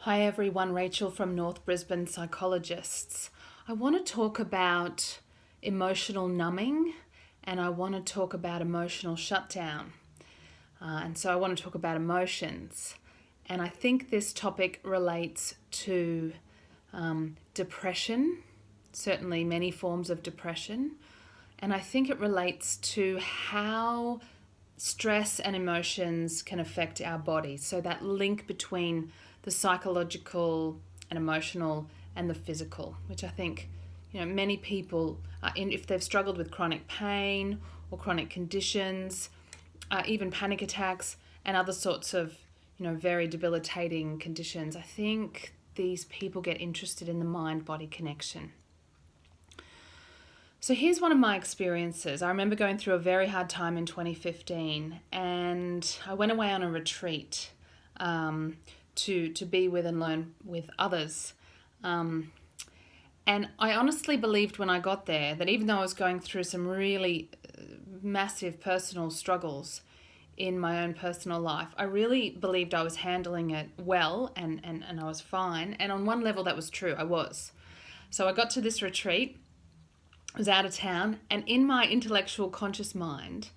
Hi everyone, Rachel from North Brisbane Psychologists. I want to talk about emotional numbing and I want to talk about emotional shutdown. And so I want to talk about emotions. And I think this topic relates to depression, certainly many forms of depression. And I think it relates to how stress and emotions can affect our bodies. So that link between the psychological and emotional and the physical, which I think, many people, if they've struggled with chronic pain or chronic conditions, even panic attacks and other sorts of, very debilitating conditions, I think these people get interested in the mind-body connection. So here's one of my experiences. I remember going through a very hard time in 2015 and I went away on a retreat to be with and learn with others. And I honestly believed when I got there that even though I was going through some really massive personal struggles in my own personal life, I really believed I was handling it well and I was fine. And on one level that was true, I was. So I got to this retreat, I was out of town, and in my intellectual conscious mind,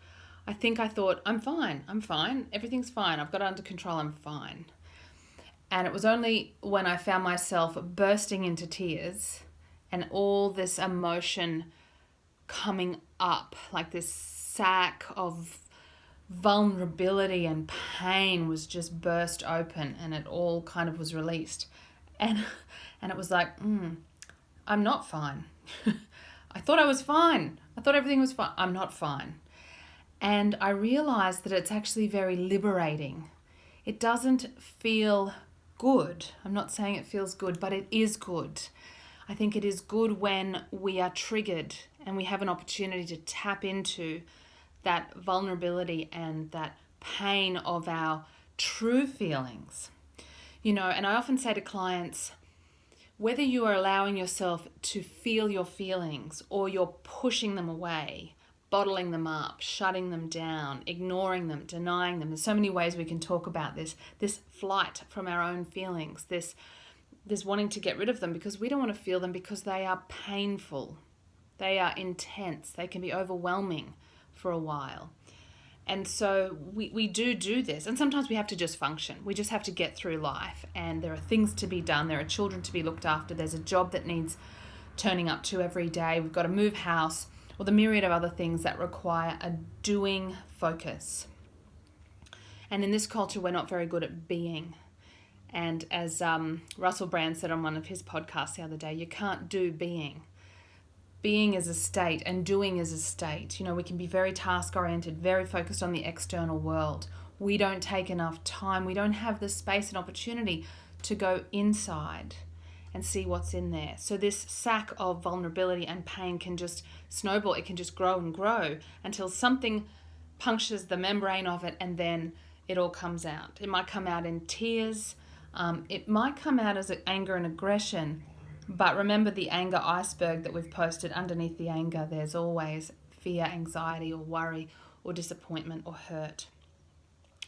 I thought, I'm fine, everything's fine, I've got it under control, I'm fine. And it was only when I found myself bursting into tears and all this emotion coming up, like this sack of vulnerability and pain was just burst open and it all kind of was released. And it was like, I'm not fine. I thought I was fine. I thought everything was fine. I'm not fine. And I realized that it's actually very liberating. It doesn't feel good. I'm not saying it feels good, but it is good. I think it is good when we are triggered and we have an opportunity to tap into that vulnerability and that pain of our true feelings. And I often say to clients, whether you are allowing yourself to feel your feelings or you're pushing them away, bottling them up, shutting them down, ignoring them, denying them. There's so many ways we can talk about this flight from our own feelings, this wanting to get rid of them because we don't want to feel them because they are painful. They are intense. They can be overwhelming for a while. And so we do this. And sometimes we have to just function. We just have to get through life. And there are things to be done. There are children to be looked after. There's a job that needs turning up to every day. We've got to move house, or the myriad of other things that require a doing focus. And in this culture, we're not very good at being. And as Russell Brand said on one of his podcasts the other day, you can't do being. Being is a state and doing is a state. We can be very task-oriented, very focused on the external world. We don't take enough time. We don't have the space and opportunity to go inside and see what's in there. So this sack of vulnerability and pain can just snowball. It can just grow and grow until something punctures the membrane of it and then it all comes out. It might come out in tears. It might come out as anger and aggression. But remember the anger iceberg that we've posted. Underneath the anger, there's always fear, anxiety, or worry, or disappointment, or hurt,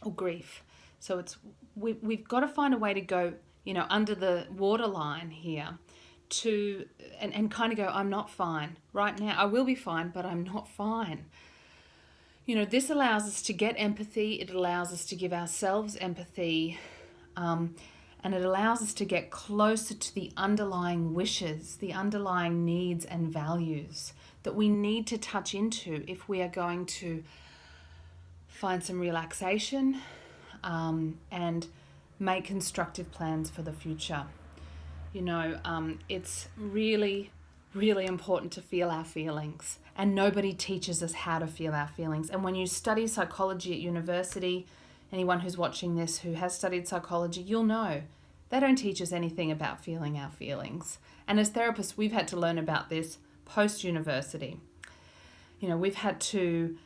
or grief. So we've got to find a way to go, under the waterline here to and kind of go, I'm not fine right now. I will be fine, but I'm not fine. This allows us to get empathy. It allows us to give ourselves empathy. And it allows us to get closer to the underlying wishes, the underlying needs and values that we need to touch into if we are going to find some relaxation and make constructive plans for the future. It's really, really important to feel our feelings, and nobody teaches us how to feel our feelings. And when you study psychology at university, anyone who's watching this who has studied psychology, you'll know they don't teach us anything about feeling our feelings. And as therapists, we've had to learn about this post-university. We've had to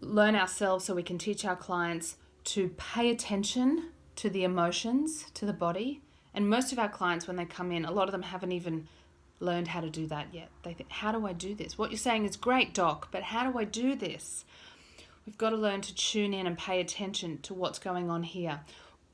learn ourselves so we can teach our clients to pay attention to the emotions, to the body. And most of our clients, when they come in, a lot of them haven't even learned how to do that yet. They think, how do I do this? What you're saying is great, doc, but how do I do this? We've got to learn to tune in and pay attention to what's going on here.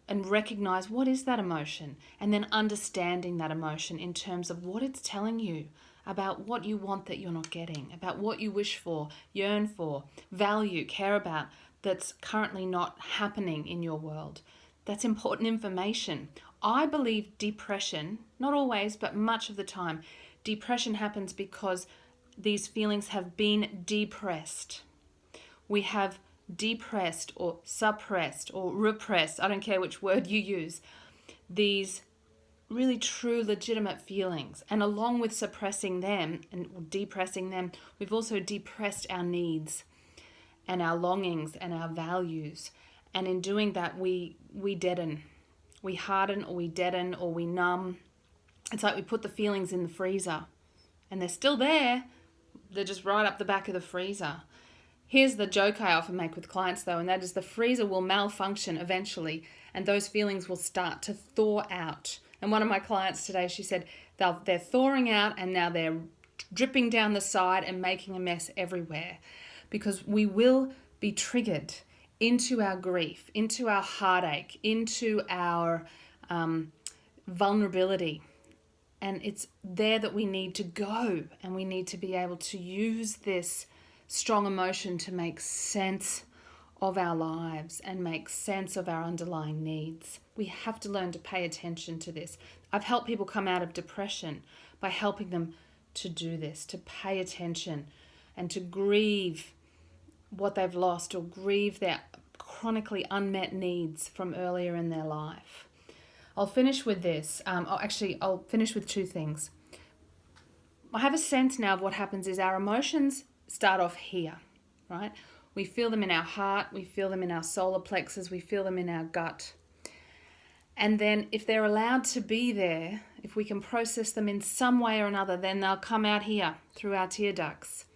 and recognize what is that emotion, and then understanding that emotion in terms of what it's telling you about what you want that you're not getting, about what you wish for, yearn for, value, care about, that's currently not happening in your world. That's important information. I believe depression, not always, but much of the time, depression happens because these feelings have been depressed. We have depressed or suppressed or repressed, I don't care which word you use, these really true legitimate feelings. And along with suppressing them and depressing them, we've also depressed our needs and our longings and our values. And in doing that, we deaden. We harden, or we deaden, or we numb. It's like we put the feelings in the freezer and they're still there. They're just right up the back of the freezer. Here's the joke I often make with clients though, and that is the freezer will malfunction eventually and those feelings will start to thaw out. And one of my clients today, she said they're thawing out and now they're dripping down the side and making a mess everywhere, because we will be triggered into our grief, into our heartache, into our vulnerability. And it's there that we need to go, and we need to be able to use this strong emotion to make sense of our lives and make sense of our underlying needs. We have to learn to pay attention to this. I've helped people come out of depression by helping them to do this, to pay attention and to grieve what they've lost or grieve their chronically unmet needs from earlier in their life. I'll finish with this. I'll finish with two things. I have a sense now of what happens is our emotions start off here, right? We feel them in our heart, we feel them in our solar plexus, we feel them in our gut. And then if they're allowed to be there, if we can process them in some way or another, then they'll come out here through our tear ducts.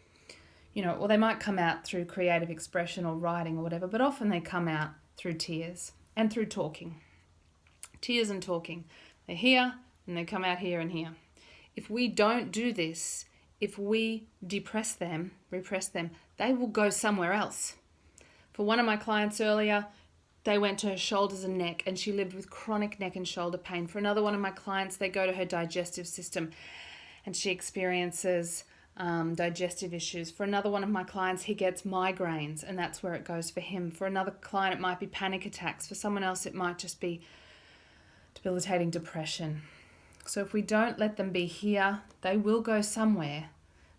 Or they might come out through creative expression or writing or whatever, but often they come out through tears and through talking. Tears and talking. They're here and they come out here and here. If we don't do this, if we repress them, they will go somewhere else. For one of my clients earlier, they went to her shoulders and neck and she lived with chronic neck and shoulder pain. For another one of my clients, they go to her digestive system and she experiences digestive issues. For another one of my clients, he gets migraines and that's where it goes for him. For another client, it might be panic attacks. For someone else, it might just be debilitating depression. So if we don't let them be here, they will go somewhere.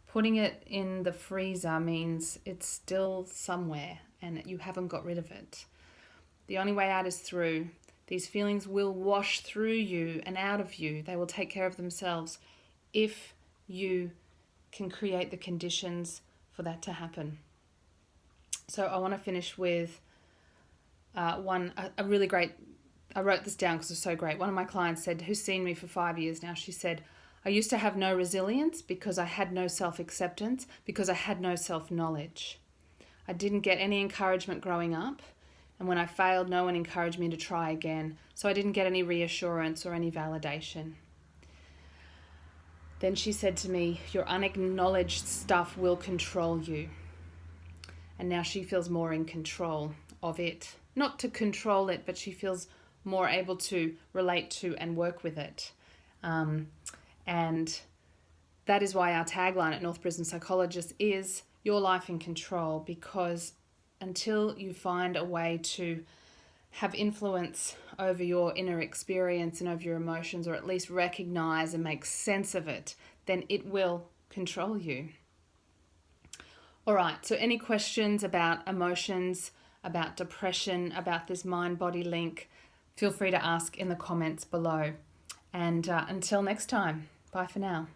Putting it in the freezer means it's still somewhere and you haven't got rid of it. The only way out is through. These feelings will wash through you and out of you. They will take care of themselves if you can create the conditions for that to happen. So I want to finish with a really great, I wrote this down because it was so great. One of my clients said, who's seen me for 5 years now, she said, I used to have no resilience because I had no self-acceptance, because I had no self-knowledge. I didn't get any encouragement growing up. And when I failed, no one encouraged me to try again. So I didn't get any reassurance or any validation. Then she said to me, your unacknowledged stuff will control you. And now she feels more in control of it. Not to control it, but she feels more able to relate to and work with it. And that is why our tagline at North Brisbane Psychologists is your life in control, because until you find a way to have influence over your inner experience and over your emotions, or at least recognize and make sense of it, then it will control you. All right, so any questions about emotions, about depression, about this mind-body link, feel free to ask in the comments below. And until next time, bye for now.